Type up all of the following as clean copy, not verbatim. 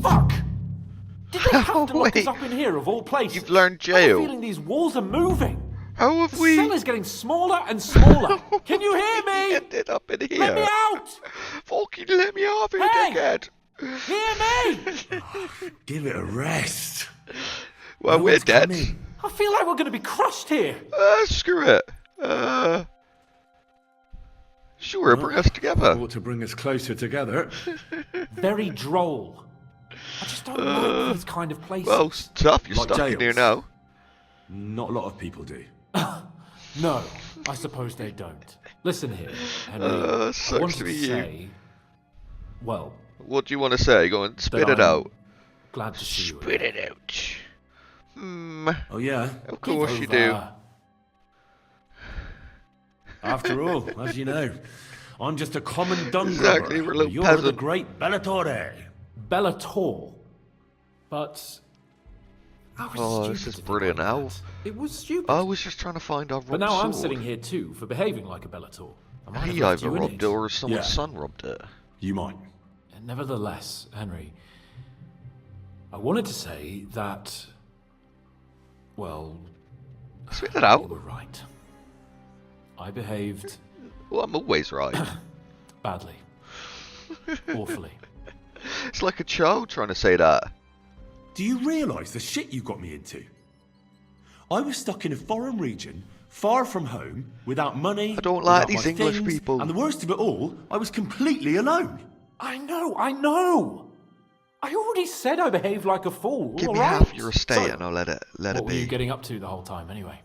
Fuck! Did they have to lock us Wait. up in here of all places? You've learned I have a jail. feeling these walls are moving. How have The we cell is getting smaller and smaller. Can you hear me? ended up in here? Let me out! Fucking let me off here, Hey! dickhead. Hear me! Give it a rest. Well, No we're one's dead. coming. I feel like we're going to be crushed here. Screw it. Sure, bring us together. Ought to bring us closer together. Very droll. I just don't like these kind of places. Well, it's tough. You're Like stuck in here jails. now. Not a lot of people do. No, I suppose they don't. Listen here, Henry. I sucks wanted to be to you. say, well, What do you want to say? Go and spit it I'm out. glad to see you. Spit it out. Oh yeah. Of course you Give do. over. After all, as you know, I'm just a common dung Exactly, grubber. we're a little You're the peasant. great Bellatore. Bellator. But I was Oh, stupid this is to think brilliant, like Al. that. It was stupid. I was just trying to find our robbed but now I'm sword. sitting here too for behaving like a Bellator. I might have He left either you in robbed it. it or someone's Yeah. son robbed it. You might. Nevertheless, Henry, I wanted to say that, well, Spit it you out. were right. I behaved Well, I'm always right. badly. Awfully. It's like a child trying to say that. Do you realise the shit you got me into? I was stuck in a foreign region, far from home, without money. I don't like without these my English things, people. And the worst of it all, I was completely alone. I know! I already said I behaved like a fool, Give me all right? half your estate So, and I'll let it what were you be. getting up to the whole time, anyway?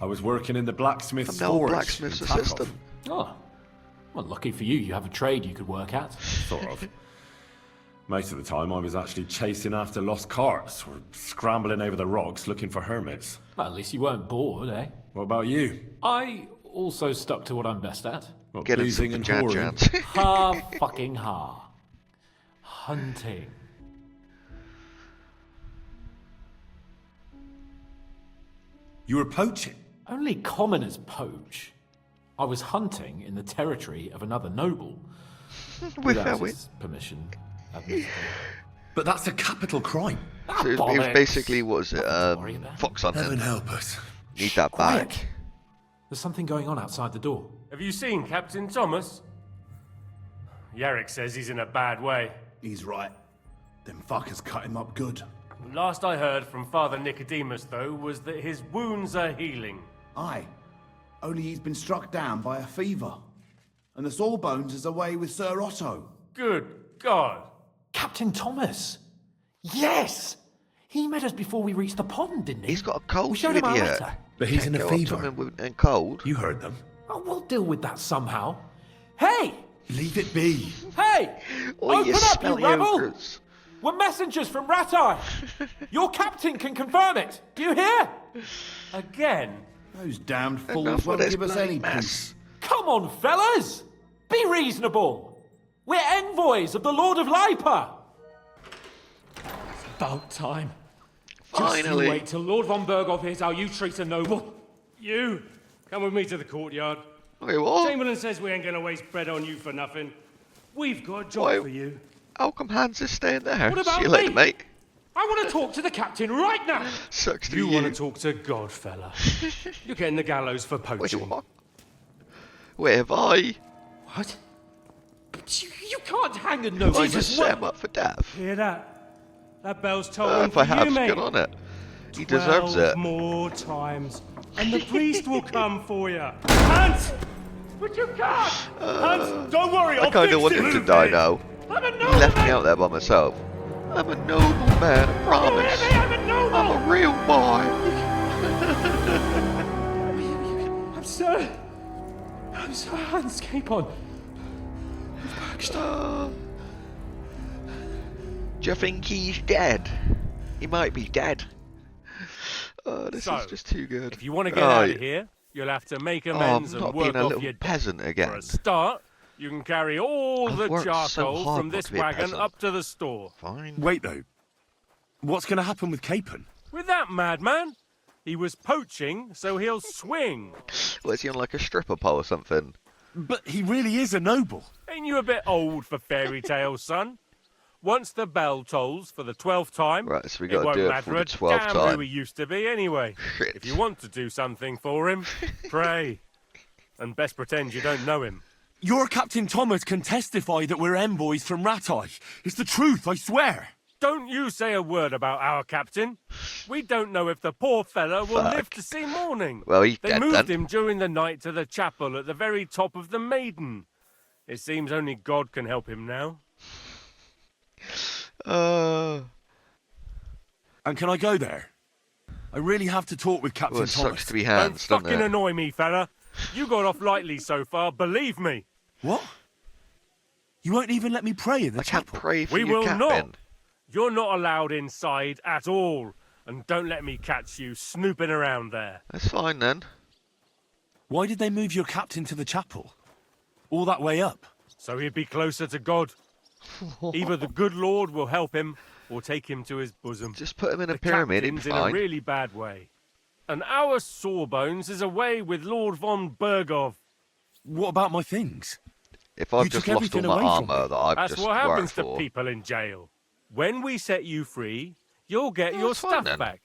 I was working in the blacksmith's I'm now a forge. blacksmith's in Krakow. assistant. Oh, well, lucky for you, you have a trade you could work at. Sort of. Most of the time, I was actually chasing after lost carts or scrambling over the rocks looking for hermits. Well, at least you weren't bored, eh? What about you? I also stuck to what I'm best at. What, Get boozing some and jan whoring? jans. Ha fucking ha. Hunting. You were poaching. Only commoners poach. I was hunting in the territory of another noble. Without his permission, admittedly. But that's a capital crime. So it was bollocks. basically, what was it? Nothing to worry about. Fox Heaven hunting. help us. Need that Quiet. back. There's something going on outside the door. Have you seen Captain Thomas? Yarrick says he's in a bad way. He's right. Them fuckers cut him up good. Last I heard from Father Nicodemus, though, was that his wounds are healing. Aye. Only he's been struck down by a fever. And the Sawbones is away with Sir Otto. Good God! Captain Thomas! Yes! He met us before we reached the pond, didn't he? He's got a cold, We showed you him our idiot. letter. But he's in a Go up to fever. him and cold. You heard them. Oh, we'll deal with that somehow. Hey! Leave it be. Hey! Oh, Open you up, you smelly rebel! ogres. We're messengers from Rat-Eye! Your captain can confirm it! Do you hear? Again? Those damned Enough fools of won't this give us bloody any mess. peace. Come on, fellas! Be reasonable! We're envoys of the Lord of Lipa! About time. Finally. Just you wait till Lord von Berghoff hears how you treat a noble. You! Come with me to the courtyard. Wait, what? Chamberlain says we ain't gonna waste bread on you for nothing. We've got a job Why- for you. How come Hans is staying there? What about See you later, me? mate. I want to talk to the captain right now. Sucks to You be want to talk to God, fella. You're getting the gallows for Wait, poaching. what? Where have I? What? But you can't hang a noble. I just set him up for death. Hear that? That bell's tolling If I for have, you, mate. get on it. He deserves 12 it. more times, and the priest will come for you. Hans! But you can't! Hans, don't worry, I I'll kind fix of want it. him to die now. I'm a He noble left me man. out there by myself. I'm a noble man, I promise. Hear me, I'm a noble! I'm a real boy. I'm Sir Hans Capon. Do you think he's dead? He might be dead. Oh, this So, is just too good. If you want to get Oh, out of here, you'll have to make I'm amends not and work being a off little your debt. peasant For again. a start, you can carry all I've the worked so charcoal hard from not this to be a wagon peasant. up to the store. Fine. Wait though. What's going to happen with Capon? With that madman, he was poaching, so he'll swing. Was he on like a stripper pole or something? But he really is a noble. Ain't you a bit old for fairy tales, son? Once the bell tolls for the 12th time, Right, so we it got to won't do it matter for the a 12th damn time. who he used to be anyway. Shit. If you want to do something for him, pray. And best pretend you don't know him. Your Captain Thomas can testify that we're envoys from Ratai. It's the truth, I swear. Don't you say a word about our captain. We don't know if the poor fella will live to see morning. Well, he's They dead moved then. him during the night to the chapel at the very top of the Maiden. It seems only God can help him now. And can I go there? I really have to talk with Captain Well, it Thomas. sucks to be Don't hands, doesn't fucking it? annoy me, fella. You got off lightly so far, believe me. What? You won't even let me pray in the I can't chapel? pray for We your will captain. not. You're not allowed inside at all. And don't let me catch you snooping around there. That's fine then. Why did they move your captain to the chapel? All that way up? So he'd be closer to God. Either the good Lord will help him, or take him to his bosom. Just put him in a The pyramid, he'd be captain's in a fine. really bad way. And our Sawbones is away with Lord von Bergov. What about my things? If I've You just took lost all everything my away from armour me. that I've That's just what happens worked to for. people in jail. When we set you free, you'll get your that's fine stuff then. back.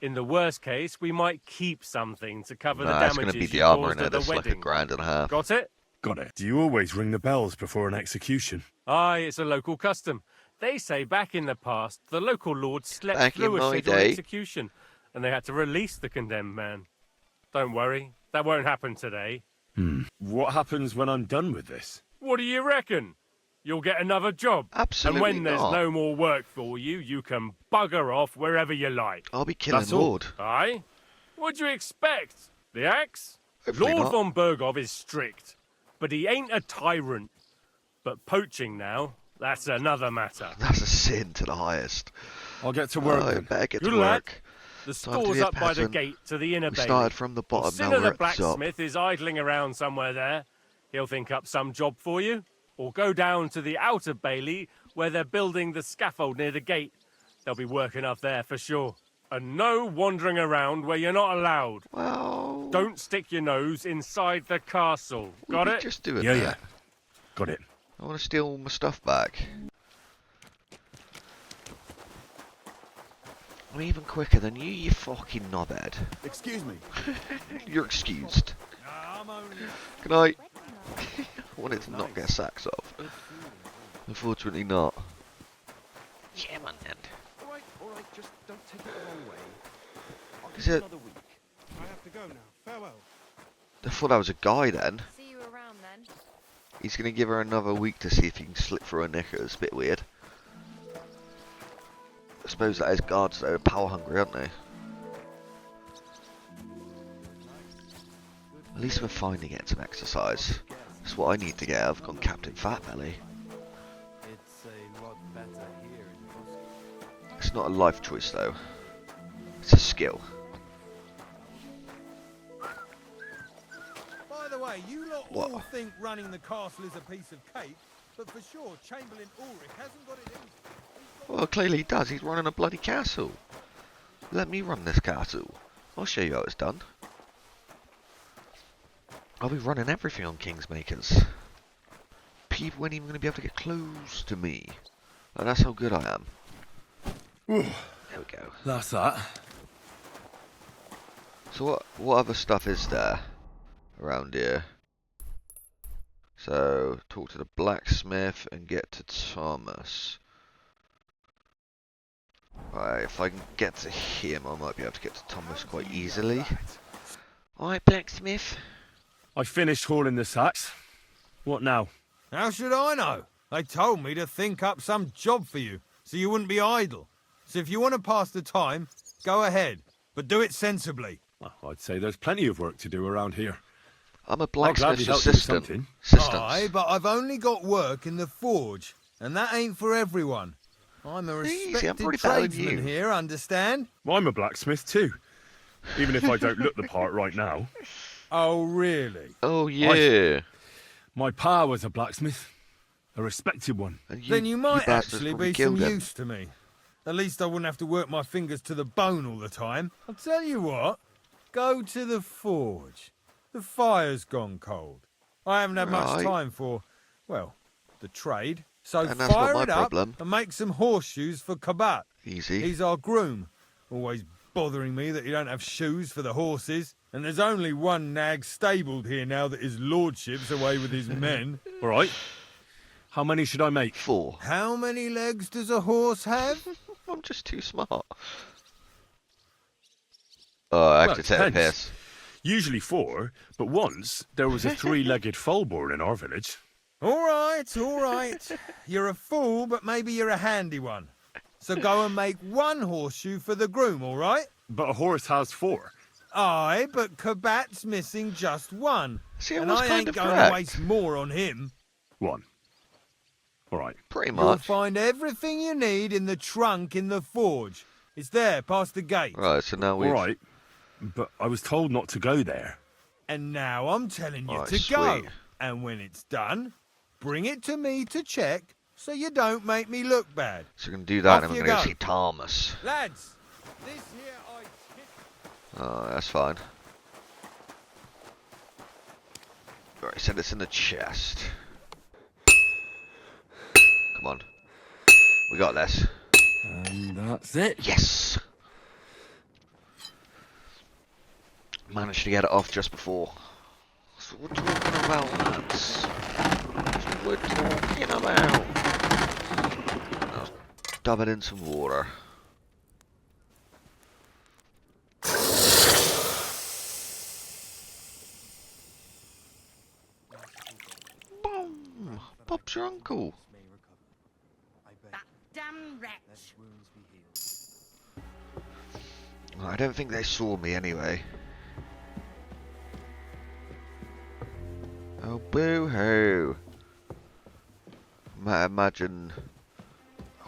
In the worst case, we might keep something to cover the Nah, it's damages going to be you the armour caused in it at the that's like wedding. £1.50. Got it? Got it. Do you always ring the bells before an execution? Aye, it's a local custom. They say back in the past, the local lord slept Back through in a my scheduled day. execution, and they had to release the condemned man. Don't worry, that won't happen today. What happens when I'm done with this? What do you reckon? You'll get another job. Absolutely And when there's not. no more work for you, you can bugger off wherever you like. I'll be killing That's all. Lord. Aye? What'd you expect? The axe? Hopefully Lord not. von Bergov is strict, but he ain't a tyrant. But poaching now, that's another matter. That's a sin to the highest. I'll get to work I then. better get Good to luck. work. The Time to store's be a up by the peasant. gate to the inner We bailey. started from the bottom, now Sinner we're the at the top. blacksmith is idling around somewhere there. He'll think up some job for you. Or go down to the outer bailey where they're building the scaffold near the gate. They'll be working up there for sure. And no wandering around where you're not allowed. Well, Don't stick your nose inside the castle. Got it? Just do it. Yeah, there. yeah. Got it. I want to steal all my stuff back. I'm even quicker than you, you fucking knobhead. Excuse me. You're excused. Good night. I wanted to not get sacks off. Unfortunately not. Yeah, man, then. All right, just don't take it the wrong way. I'll give Is you it- another week. I have to go now. Farewell. I thought that was a guy then. See you around then. He's going to give her another week to see if he can slip through her knickers. A bit weird. I suppose that is guards that are power hungry, aren't they? At least we're finding it some exercise. That's what I need to get out of on Captain Fatbelly. It's a lot better here in Boston. It's not a life choice though. It's a skill. By the way, you lot What? all think running the castle is a piece of cake, but for sure Chamberlain Ulrich hasn't got it in. Well, clearly he does. He's running a bloody castle. Let me run this castle. I'll show you how it's done. I'll be running everything on Kingsmakers. People ain't even going to be able to get close to me. Like, that's how good I am. There we go. That's that. So what other stuff is there around here? So, talk to the blacksmith and get to Thomas. Right, if I can get to him, I might be able to get to Thomas quite easily. Alright, blacksmith. I finished hauling the sacks. What now? How should I know? They told me to think up some job for you, so you wouldn't be idle. So if you want to pass the time, go ahead, but do it sensibly. Well, I'd say there's plenty of work to do around here. I'm a I'll gladly blacksmith's help you with assistant. something. Aye, but I've only got work in the forge, and that ain't for everyone. I'm a Easy, I'm respected pretty better than tradesman you. here, understand? I'm a blacksmith too. Even if I don't look the part right now. Oh, really? Oh yeah. My pa was a blacksmith. A respected one. And Then you might bastards actually probably be some killed him. use to me. At least I wouldn't have to work my fingers to the bone all the time. I'll tell you what, go to the forge. The fire's gone cold. I haven't had much Right. time for, well, the trade. So And that's not fire my it up problem. and make some horseshoes for Kabat. Easy. He's our groom. Always bothering me that you don't have shoes for the horses. And there's only one nag stabled here now that his lordship's away with his men. All right. How many should I make? 4. How many legs does a horse have? I'm just too smart. Oh, I have Well, to it take a depends. piss. Usually 4, but once there was a 3-legged foal born in our village. All right, all right. You're a fool, but maybe you're a handy one. So go and make one horseshoe for the groom, all right? But a horse has 4. Aye, but Kabat's missing just one. See, I and was I kind ain't of going correct. to waste more on him. 1. All right. Pretty You'll much. find everything you need in the trunk in the forge. It's there, past the gate. Right, so now we've... All right. But I was told not to go there. And now I'm telling you Right, to go. sweet. And when it's done, bring it to me to check so you don't make me look bad. So we're going to do that Off and we're you going to go. see Thomas. Lads, this here Oh, that's fine. Alright, so it's in the chest. Come on. We got this. And that's it. Yes! Managed to get it off just before. That's what we're talking about, lads. That's what we're talking about. Now, dub it in some water. Boom! Bob's your uncle. That damn wretch. Well, I don't think they saw me anyway. Oh, boo-hoo. Imagine...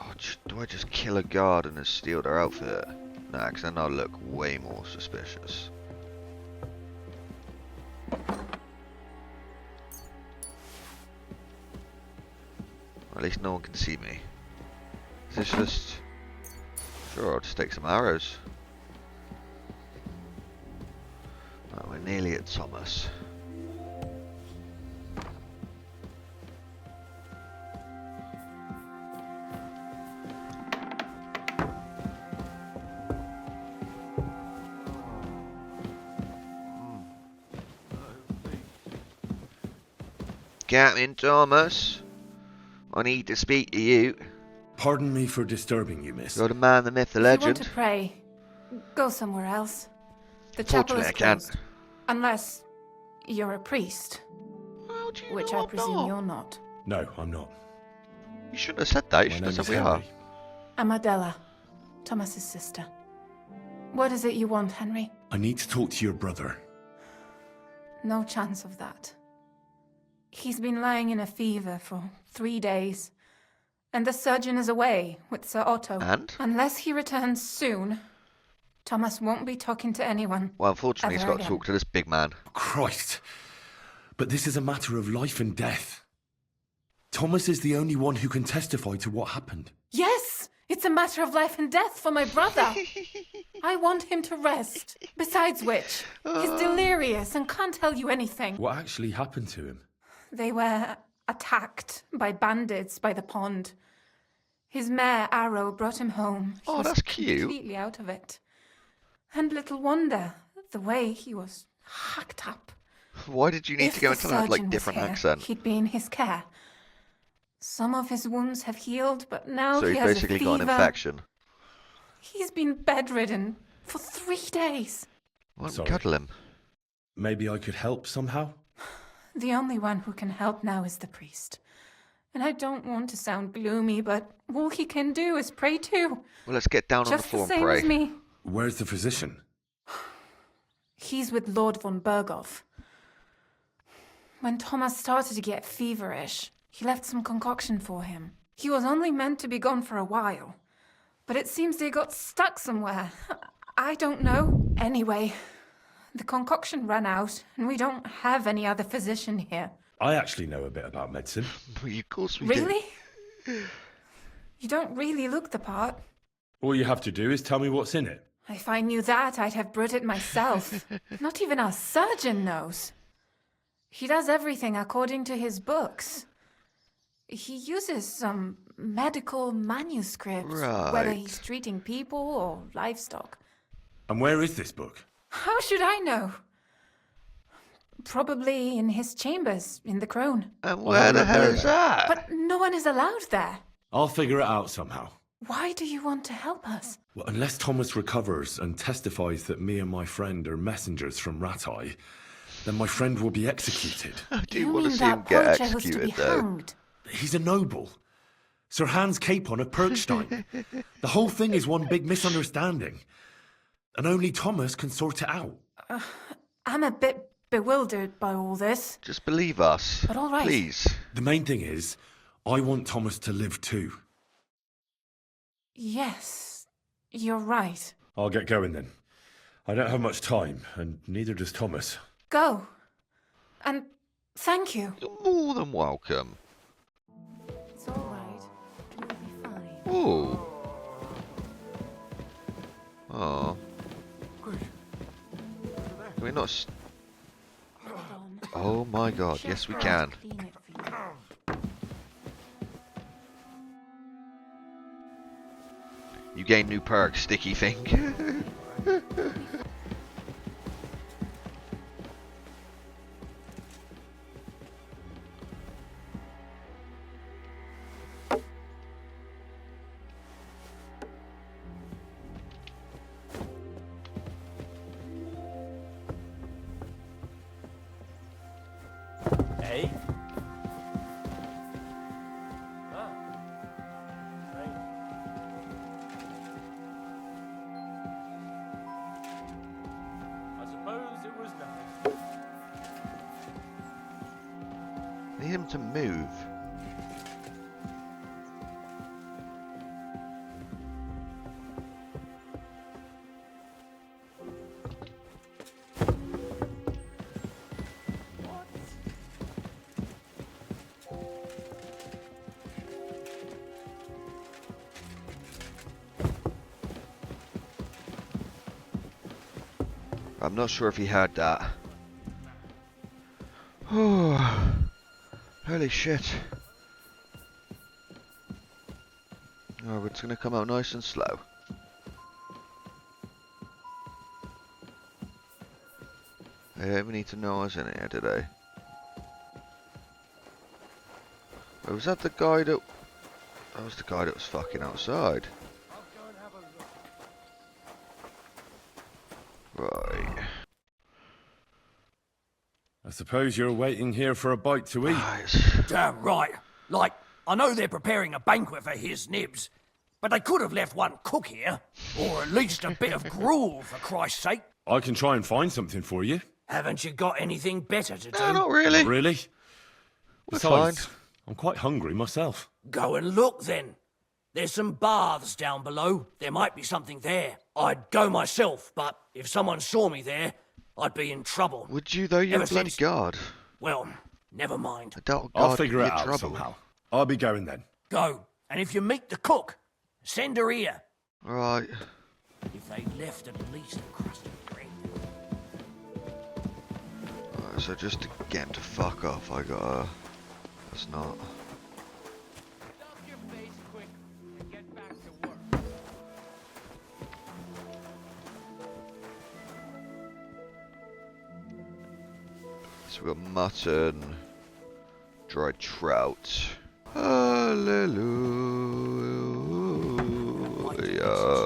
Oh, do I just kill a guard and then steal their outfit? Nah, because then I'll look way more suspicious. At least no one can see me. Is this just... Sure, I'll just take some arrows. Oh, we're nearly at Thomas. Captain Thomas, I need to speak to you. Pardon me for disturbing you, miss. You're the man, the myth, the If you want legend. to pray, go somewhere else. The chapel Fortunately, is I can't. closed. Unless you're a priest, How do you which know I I'm presume not? you're not. No, I'm not. You shouldn't have said that. You My should name have is said we are. Henry. I'm Adela, Thomas's sister. What is it you want, Henry? I need to talk to your brother. No chance of that. He's been lying in a fever for 3 days, and the surgeon is away with Sir Otto. And? Unless he returns soon, Thomas won't be talking to anyone. Well, unfortunately, he's ever got to again. talk to this big man. Christ! But this is a matter of life and death. Thomas is the only one who can testify to what happened. Yes! It's a matter of life and death for my brother. I want him to rest. Besides which, he's delirious and can't tell you anything. What actually happened to him? They were attacked by bandits by the pond. His mare, Arrow, brought him home. He Oh, was that's cute. completely out of it. And little wonder, the way he was hacked up. Why did you need If to go the into that, like, surgeon was different here, accent? He'd be in his care. Some of his wounds have healed, but now So he he's has basically a fever. got an infection. He's been bedridden for 3 days. Why don't we Sorry. cuddle him? Maybe I could help somehow? The only one who can help now is the priest. And I don't want to sound gloomy, but all he can do is pray too. Well, let's get down on the Just floor the and same pray. as me. Where's the physician? He's with Lord von Berghoff. When Thomas started to get feverish, he left some concoction for him. He was only meant to be gone for a while, but it seems they got stuck somewhere. I don't know. Anyway, the concoction ran out, and we don't have any other physician here. I actually know a bit about medicine. Of course we do. Really? You don't really look the part. All you have to do is tell me what's in it. If I knew that, I'd have brewed it myself. Not even our surgeon knows. He does everything according to his books. He uses some medical manuscripts, whether Right. he's treating people or livestock. And where is this book? How should I know? Probably in his chambers in the Crone. And I'll where have a the look hell there is then. that? But no one is allowed there. I'll figure it out somehow. Why do you want to help us? Well, unless Thomas recovers and testifies that me and my friend are messengers from Ratai, then my friend will be executed. I do You want to mean see him that get poacher who's to be executed, though. hanged? He's a noble. Sir Hans Capon of Perkstein. The whole thing is one big misunderstanding. And only Thomas can sort it out. I'm a bit bewildered by all this. Just believe us. But all right. Please. The main thing is, I want Thomas to live too. Yes, you're right. I'll get going then. I don't have much time, and neither does Thomas. Go. And thank you. You're more than welcome. It's all right. You'll be fine. Ooh. Oh. Can we not... Hold on. Oh my god, yes we can. Clean it for you. You gain new perk, sticky thing. Eh? Ah. Right. I suppose it was nothing. Need him to move. I'm not sure if he heard that. Oh, holy shit. Oh, it's gonna come out nice and slow. I don't even need to know I was in here, did I? Oh, was that the guy that... That was the guy that was fucking outside. I'll go and have a look. Right. I suppose you're waiting here for a bite to eat. Right. Damn right. Like, I know they're preparing a banquet for his nibs, but they could have left one cook here, or at least a bit of gruel, for Christ's sake. I can try and find something for you. Haven't you got anything better to do? No, not really. Really? We're Besides, fine. I'm quite hungry myself. Go and look then. There's some baths down below. There might be something there. I'd go myself, but if someone saw me there, I'd be in trouble. Would you though? You're a Ever bloody since- god. Well, never mind. I doubt I'll God figure could it be in out trouble. somehow. I'll be going then. Go. And if you meet the cook, send her here. Right. If they left at least a crust of bread. Alright, so just to get him to fuck off, I gotta... That's not... Stuff your face quick and get back to work. So we've got mutton, dried trout. Hallelujah.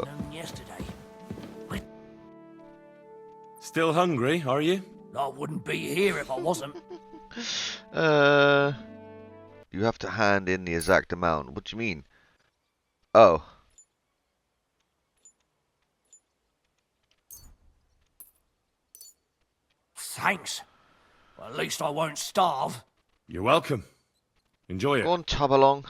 Known yesterday. Still hungry, are you? I wouldn't be here if I wasn't. You have to hand in the exact amount. What do you mean? Oh. Thanks. Well, at least I won't starve. You're welcome. Enjoy it. Go on, tub along.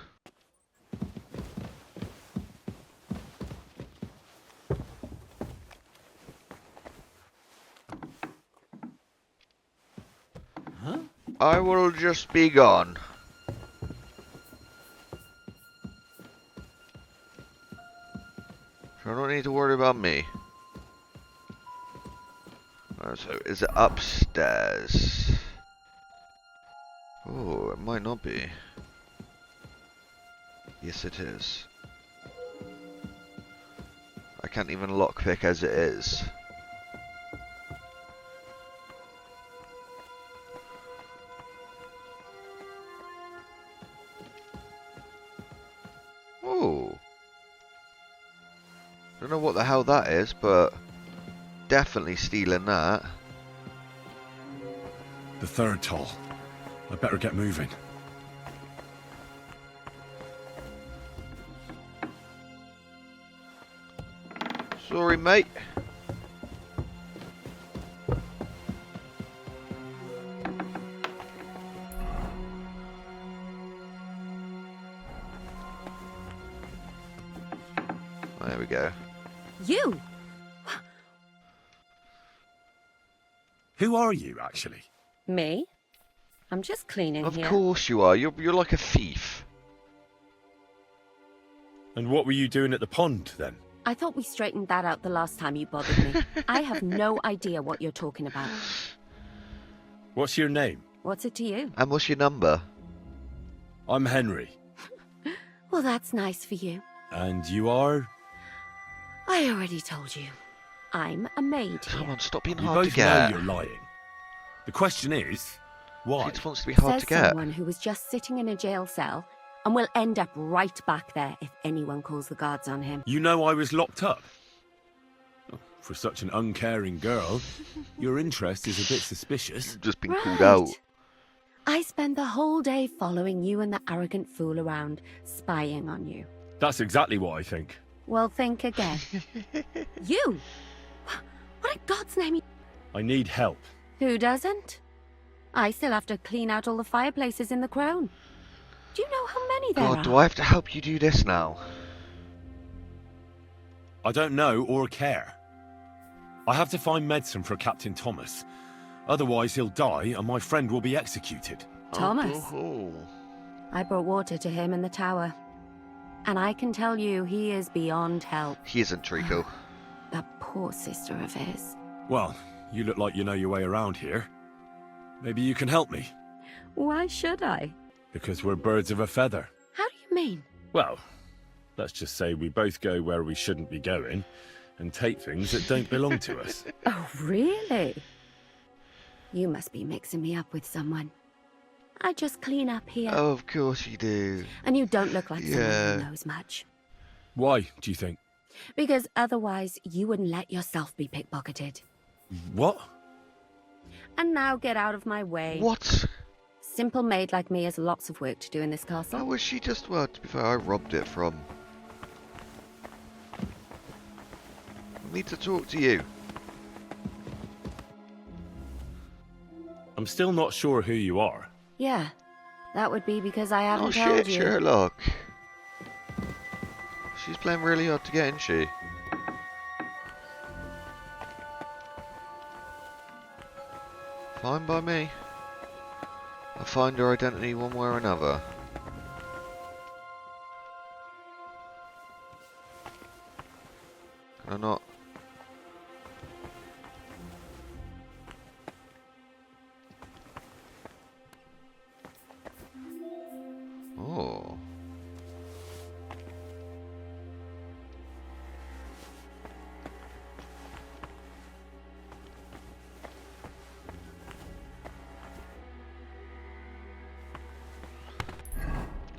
Huh? I will just be gone. So I don't need to worry about me. So is it upstairs? Oh, it might not be. Yes, it is. I can't even lockpick as it is. Oh. Don't know what the hell that is, but definitely stealing that. The third toll. I better get moving. Sorry, mate. There we go. You? Who are you, actually? Me? I'm just cleaning Of here. course you are. You're like a thief. And what were you doing at the pond, then? I thought we straightened that out the last time you bothered me. I have no idea what you're talking about. What's your name? What's it to you? And what's your number? I'm Henry. Well, that's nice for you. And you are? I already told you. I'm a maid Come here. on, stop being You hard to both know get. you're lying. The question is, why? She just wants to be hard Says to get. someone who was just sitting in a jail cell and will end up right back there if anyone calls the guards on him. You know I was locked up. For such an uncaring girl, your interest is a bit suspicious. You've just been called out. I spend the whole day following you and the arrogant fool around, spying on you. That's exactly what I think. Well, think again. You? What in God's name? I need help. Who doesn't? I still have to clean out all the fireplaces in the Crown. Do you know how many there God, are? do I have to help you do this now? I don't know or care. I have to find medicine for Captain Thomas. Otherwise he'll die and my friend will be executed. Thomas. Oh. I brought water to him in the tower. And I can tell you, he is beyond help. He isn't, Trico. That poor sister of his. Well, you look like you know your way around here. Maybe you can help me. Why should I? Because we're birds of a feather. How do you mean? Well, let's just say we both go where we shouldn't be going and take things that don't belong to us. Oh, really? You must be mixing me up with someone. I just clean up here. Oh, of course you do. And you don't look like someone Yeah. who knows much. Why, do you think? Because otherwise, you wouldn't let yourself be pickpocketed. What? And now get out of my way. What? Simple maid like me has lots of work to do in this castle. How was she just, well, to be fair, I robbed it from... I need to talk to you. I'm still not sure who you are. Yeah, that would be because I haven't Oh told shit, you. Sherlock. She's playing really hard to get, isn't she? Fine by me. I'll find her identity one way or another. Can I not? Oh.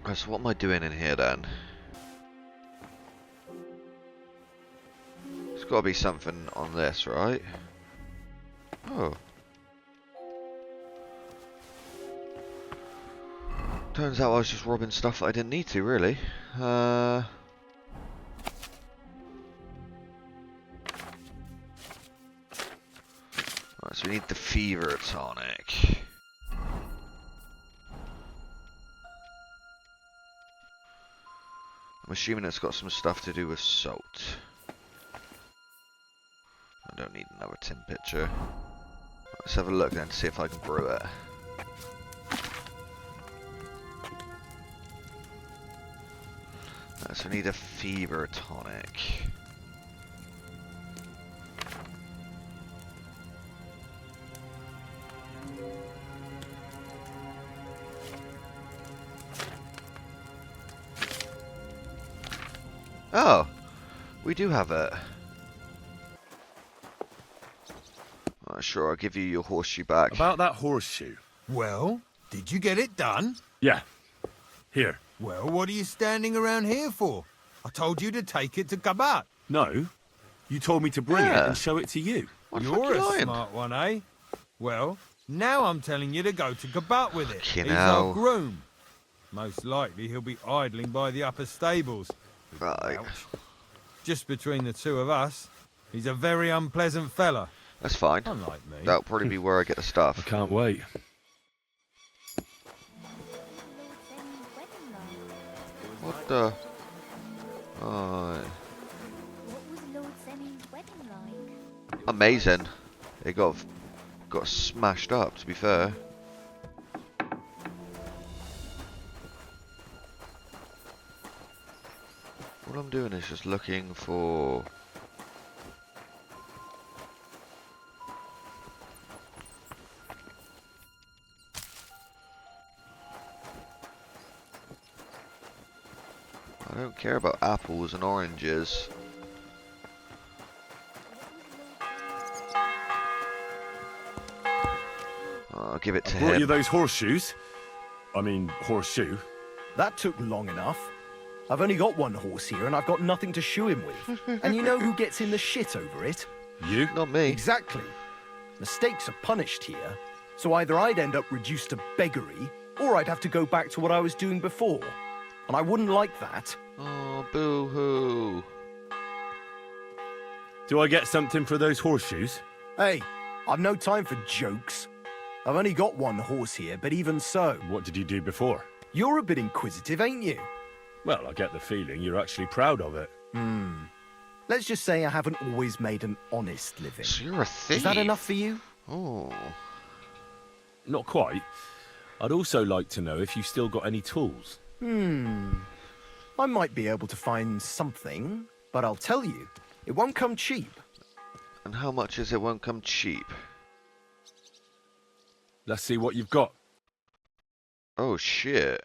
Right, so what am I doing in here then? There's got to be something on this, right? Oh. Turns out I was just robbing stuff that I didn't need to, really. Right, so we need the fever tonic. I'm assuming it's got some stuff to do with salt. I don't need another tin pitcher. Let's have a look then to see if I can brew it. So we need a fever tonic. Oh, we do have it. Sure, I'll give you your horseshoe back. About that horseshoe. Well, did you get it done? Yeah. Here. Well, what are you standing around here for? I told you to take it to Kabat. No. You told me to bring it Yeah. and show it to you. You're a smart one, eh? Well, now I'm telling you to go to Kabat with it. Fucking He's hell. our groom. Most likely he'll be idling by the upper stables. Right. Ouch. Just between the two of us, he's a very unpleasant fella. That's fine. Unlike me. That'll probably be where I get the stuff. I can't wait. What the? Oh, What was Lord Semi's wedding like? amazing. It got smashed up, to be fair. All I'm doing is just looking for... I don't care about apples and oranges. I'll give it to Brought him. you those horseshoes. I mean, horseshoe. That took long enough. I've only got one horse here and I've got nothing to shoe him with. And you know who gets in the shit over it? You? Not me. Exactly. Mistakes are punished here, so either I'd end up reduced to beggary, or I'd have to go back to what I was doing before. And I wouldn't like that. Oh, boo-hoo. Do I get something for those horseshoes? Hey, I've no time for jokes. I've only got one horse here, but even so... What did you do before? You're a bit inquisitive, ain't you? Well, I get the feeling you're actually proud of it. Let's just say I haven't always made an honest living. So you're a thief. Is that enough for you? Oh. Not quite. I'd also like to know if you still got any tools. I might be able to find something, but I'll tell you, it won't come cheap. And how much is it won't come cheap? Let's see what you've got. Oh, shit.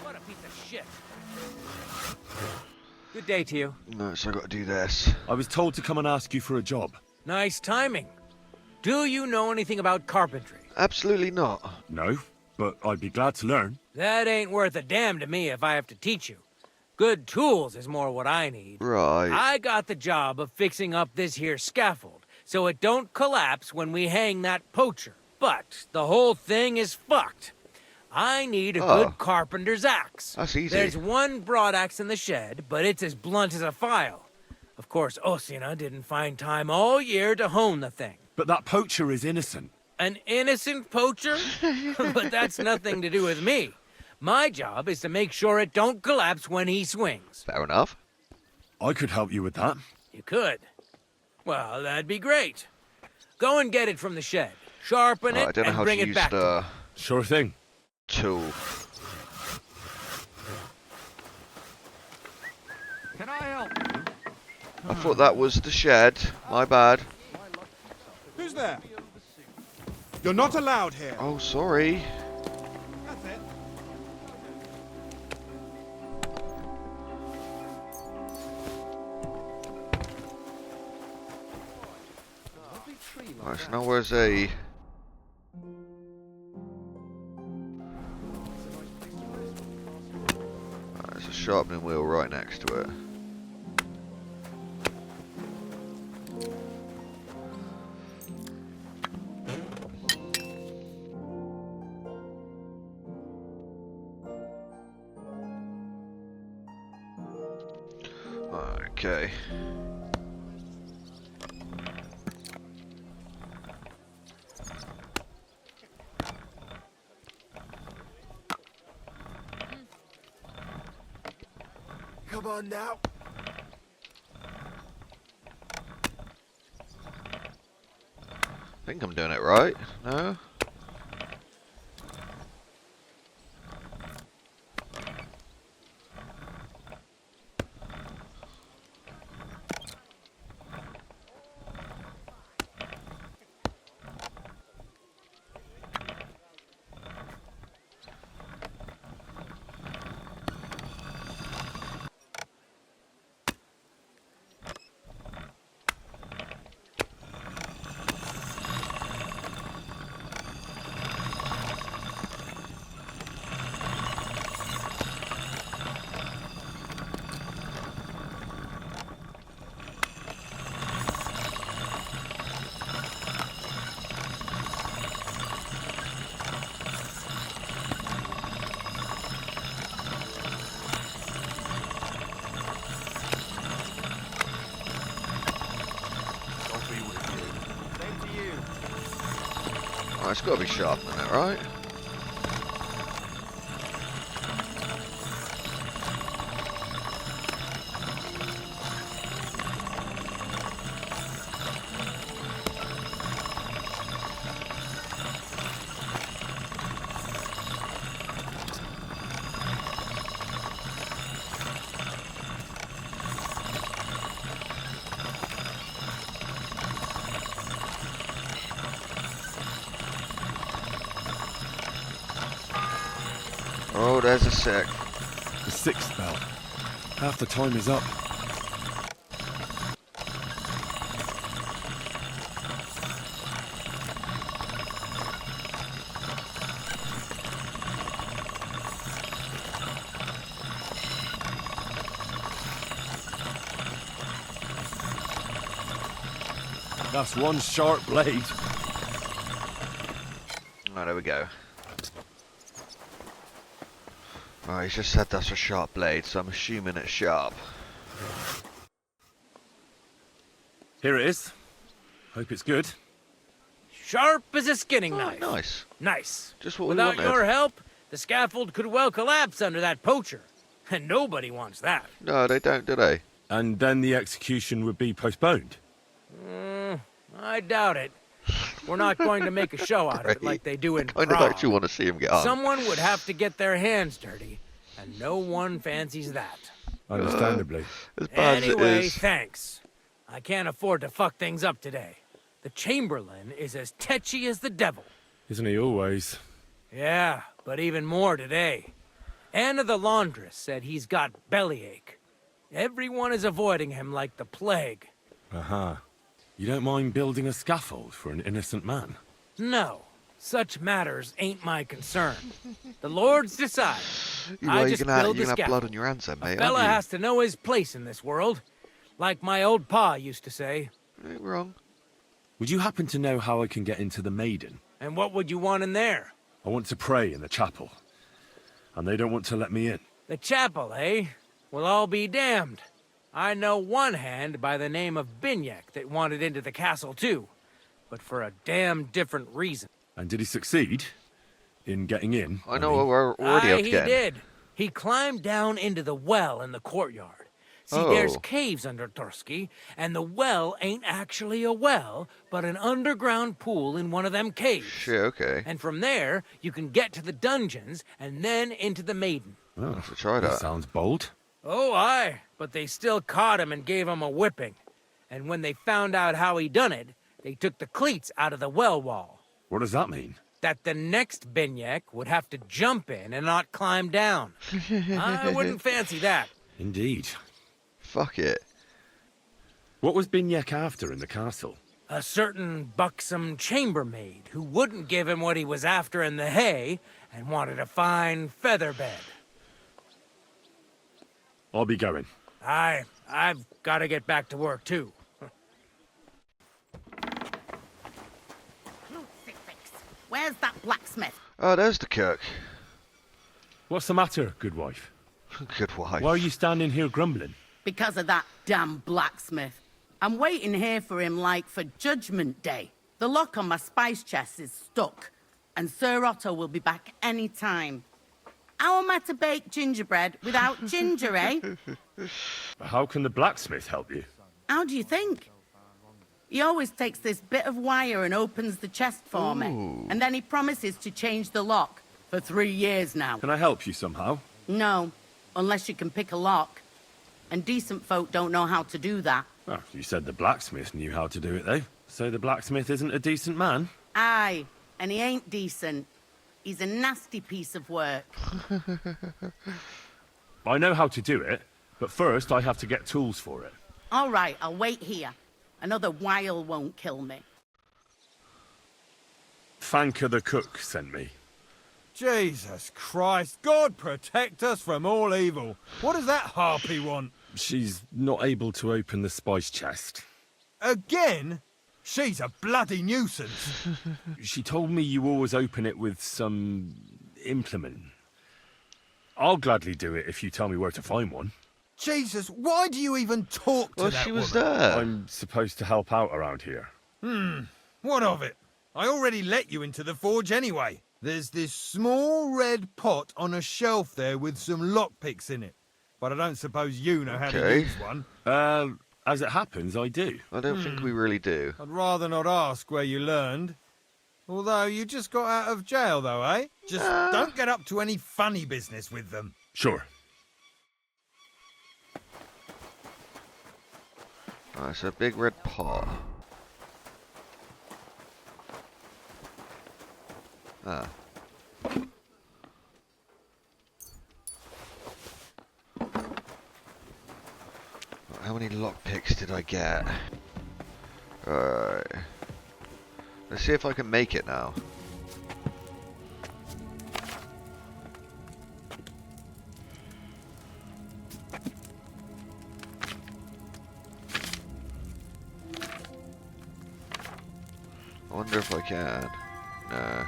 What a piece of shit. Good day to you. No, so I gotta do this. I was told to come and ask you for a job. Nice timing. Do you know anything about carpentry? Absolutely not. No, but I'd be glad to learn. That ain't worth a damn to me if I have to teach you. Good tools is more what I need. Right. I got the job of fixing up this here scaffold, so it don't collapse when we hang that poacher. But the whole thing is fucked. I need a good carpenter's axe. That's easy. There's one broad axe in the shed, but it's as blunt as a file. Of course, Osina didn't find time all year to hone the thing. But that poacher is innocent. An innocent poacher? But that's nothing to do with me. My job is to make sure it don't collapse when he swings. Fair enough. I could help you with that. You could. Well, that'd be great. Go and get it from the shed. Sharpen I it don't know and how bring to it use back to the me. Sure thing. tool. Can I help you? I thought that was the shed. My bad. Who's there? You're not allowed here. Oh, sorry. That's it. Alright, so now where's a... There's a sharpening wheel right next to it. Okay. Come on now. I think I'm doing it right. No? it's got to be sharper than that, right? Oh, there's a sec. The 6th bell. Half the time is up. That's one sharp blade. Oh, there we go. Right, he's just said that's a sharp blade, so I'm assuming it's sharp. Here it is. Hope it's good. Sharp as a skinning knife. Nice. Nice. Just what Without we wanted. your help, the scaffold could well collapse under that poacher. And nobody wants that. No, they don't, do they? And then the execution would be postponed. I doubt it. We're not going to make a show out of it like they do in I kind of actually want to see him get on. Someone would have to get their hands dirty, and no one fancies that. Understandably. As bad Anyway, as it is. thanks. I can't afford to fuck things up today. The Chamberlain is as tetchy as the devil. Isn't he always? Yeah, but even more today. Anna the laundress said he's got bellyache. Everyone is avoiding him like the plague. Aha. You don't mind building a scaffold for an innocent man? No, such matters ain't my concern. The lords decide. I just build the you're gonna have blood scaffold. on your hands then, mate, A fella aren't you? has to know his place in this world. Like my old pa used to say. Ain't wrong. Would you happen to know how I can get into the Maiden? And what would you want in there? I want to pray in the chapel. And they don't want to let me in. The chapel, eh? Well, I'll be damned. I know one hand by the name of Binyek that wanted into the castle too, but for a damn different reason. And did he succeed in getting in? I know we're already able to He get in. did. He climbed down into the well in the courtyard. See, there's caves under Torski, and the well ain't actually a well, but an underground pool in one of them caves. Shit, okay. And from there, you can get to the dungeons, and then into the Maiden. Oh, have to try that. Sounds bold. Oh, aye, but they still caught him and gave him a whipping. And when they found out how he done it, they took the cleats out of the well wall. What does that mean? That the next Binyek would have to jump in and not climb down. I wouldn't fancy that. Indeed. Fuck it. What was Binyek after in the castle? A certain buxom chambermaid who wouldn't give him what he was after in the hay and wanted a fine feather bed. I'll be going. I've got to get back to work too. Where's that blacksmith? Oh, there's the Kirk. What's the matter, good wife? Good wife. Why are you standing here grumbling? Because of that damn blacksmith. I'm waiting here for him like for Judgment Day. The lock on my spice chest is stuck, and Sir Otto will be back any time. How am I to bake gingerbread without ginger, eh? How can the blacksmith help you? How do you think? He always takes this bit of wire and opens the chest for me, and then he promises to change the lock for 3 years now. Can I help you somehow? No, unless you can pick a lock. And decent folk don't know how to do that. Oh, you said the blacksmith knew how to do it, though. So the blacksmith isn't a decent man? Aye, and he ain't decent. He's a nasty piece of work. I know how to do it, but first I have to get tools for it. All right, I'll wait here. Another while won't kill me. Fanka the cook sent me. Jesus Christ, God protect us from all evil. What does that harpy want? She's not able to open the spice chest. Again? She's a bloody nuisance. She told me you always open it with some implement. I'll gladly do it if you tell me where to find one. Jesus, why do you even talk to Well, that she was woman? there. I'm supposed to help out around here. What of it? I already let you into the forge anyway. There's this small red pot on a shelf there with some lockpicks in it. But I don't suppose you know how to use one. As it happens, I do. I don't think we really do. I'd rather not ask where you learned. Although you just got out of jail, though, eh? Just don't get up to any funny business with them. Sure. Alright, so big red pot. Ah. How many lockpicks did I get? Alright. Let's see if I can make it now. I wonder if I can. No.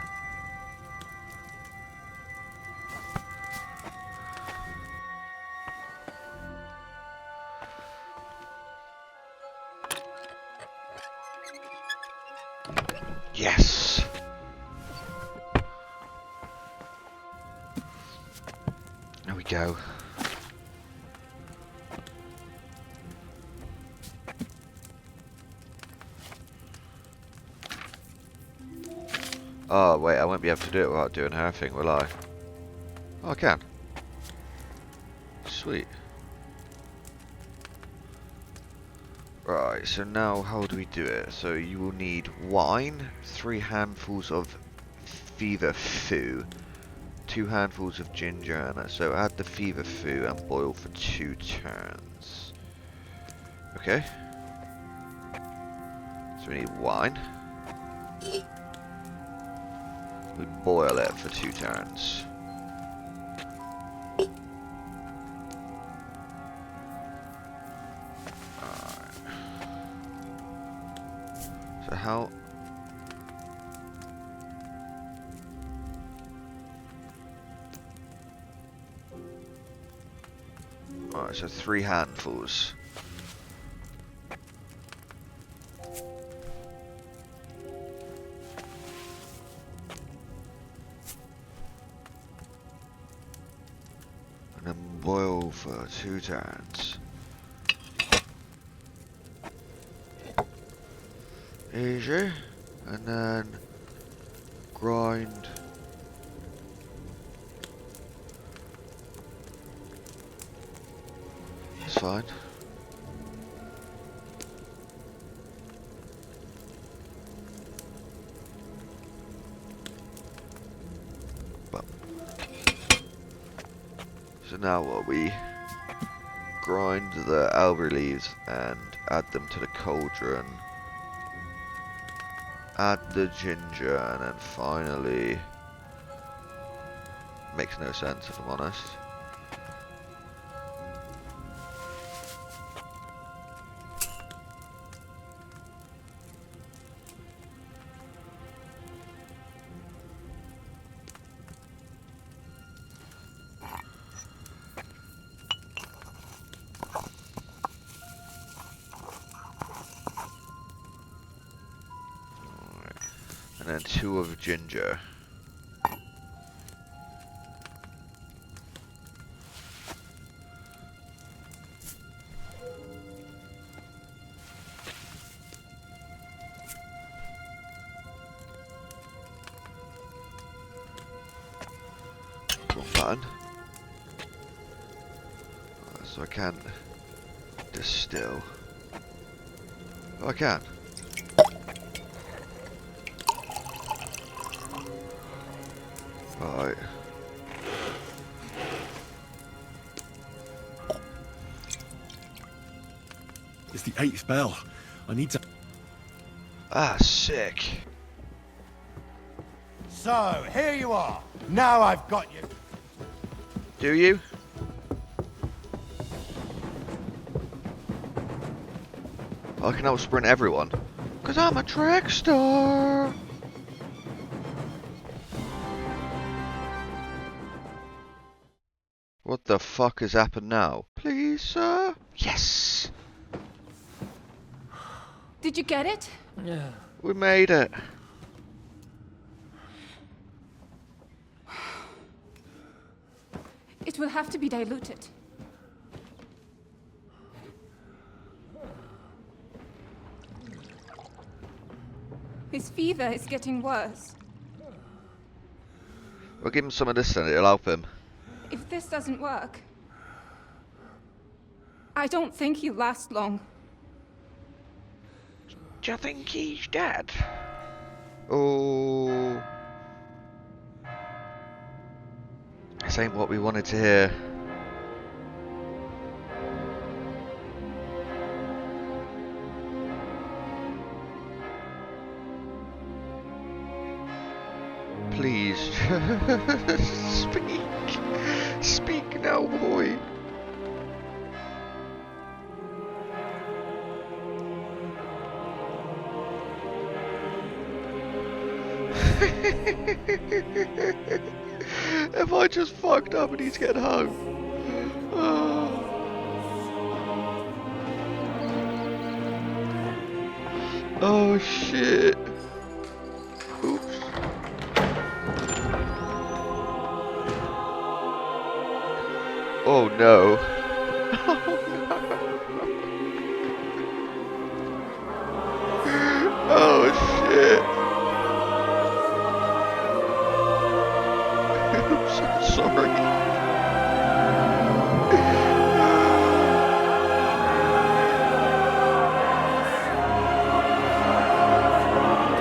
Yes! There we go. Oh, wait, I won't be able to do it without doing her thing, will I? Oh, I can. Sweet. Right, so now how do we do it? So you will need wine, 3 handfuls of fever foo, 2 handfuls of ginger, and so add the fever foo and boil for 2 turns. Okay. So we need wine. We boil it for 2 turns. So how... Alright, so 3 handfuls. And then boil for 2 turns. Easy, and then grind. It's fine. But so now what, we grind the elder leaves and add them to the cauldron. Add the ginger, and then finally... Makes no sense if I'm honest. And then 2 of ginger. Wrong button. So I can't distill. Oh, I can. Right. It's the 8th bell. I need to... Ah, sick. So, here you are. Now I've got you. Do you? I can outsprint everyone. 'Cause I'm a trickster. What the fuck has happened now? Please, sir? Yes! Did you get it? We made it. It will have to be diluted. His fever is getting worse. We'll give him some of this and it'll help him. If this doesn't work, I don't think he'll last long. Do you think he's dead? Oh. This ain't what we wanted to hear. Please. Speak. Speak now, boy. If I just fucked up and he's getting home. Oh shit. Oops. Oh no. Oh shit. I'm so sorry.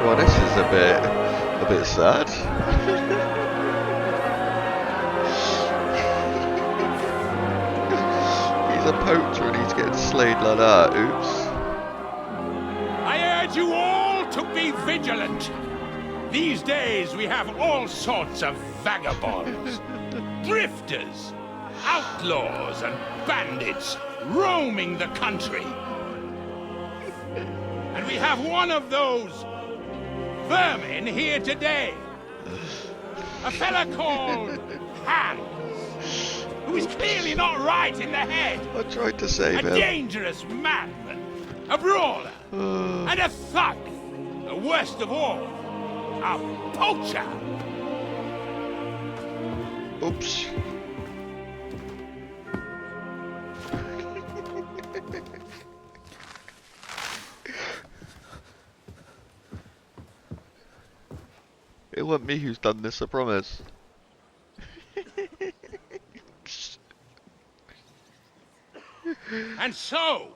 Well, this is a bit sad. He's a poacher and he's getting slayed like that. Oops. I urge you all to be vigilant. These days we have all sorts of vagabonds, drifters, outlaws and bandits roaming the country. And we have one of those vermin here today. A fella called Hans, who is clearly not right in the head. I tried to save him. A dangerous madman, a brawler, and a thug. The worst of all, a poacher. Oops. It wasn't me who's done this, I promise. And so,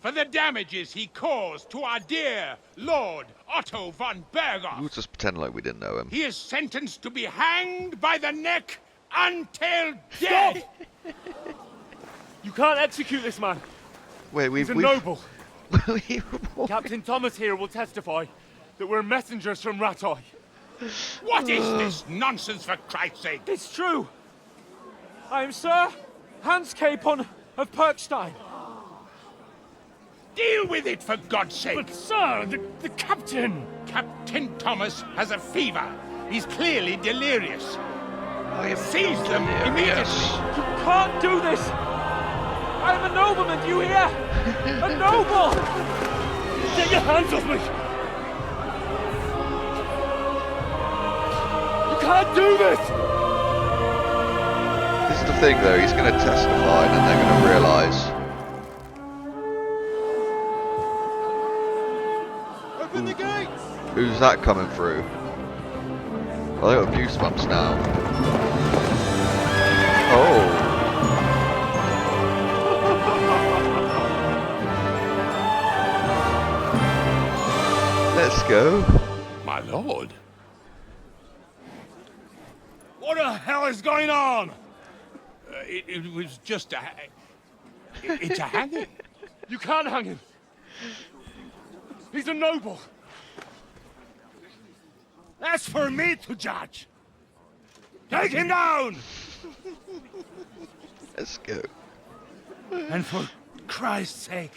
for the damages he caused to our dear Lord Otto von Berghoff, We'll just pretend like we didn't know him. he is sentenced to be hanged by the neck until dead. You can't execute this man. Wait, He's a noble. Captain Thomas here will testify that we're messengers from Ratoy. What is this nonsense, for Christ's sake? It's true. I am Sir Hans Capon of Perkstein. Deal with it, for God's sake. But sir, the captain. Captain Thomas has a fever. He's clearly delirious. Seize them immediately. You can't do this. I am a nobleman, you hear? A noble! Get your hands off me! You can't do this! This is the thing though, he's going to testify and then they're going to realise. Open the gates! Who's that coming through? Well, I got goosebumps now. Oh. Let's go. My lord. What the hell is going on? It was just a... It's a hanging. You can't hang him. He's a noble. That's for me to judge. Take him down! Let's go. And for Christ's sake,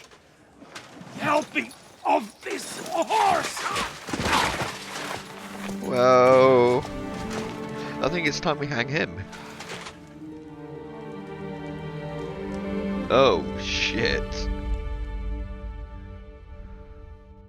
help me off this horse! Well, I think it's time we hang him. Oh, shit.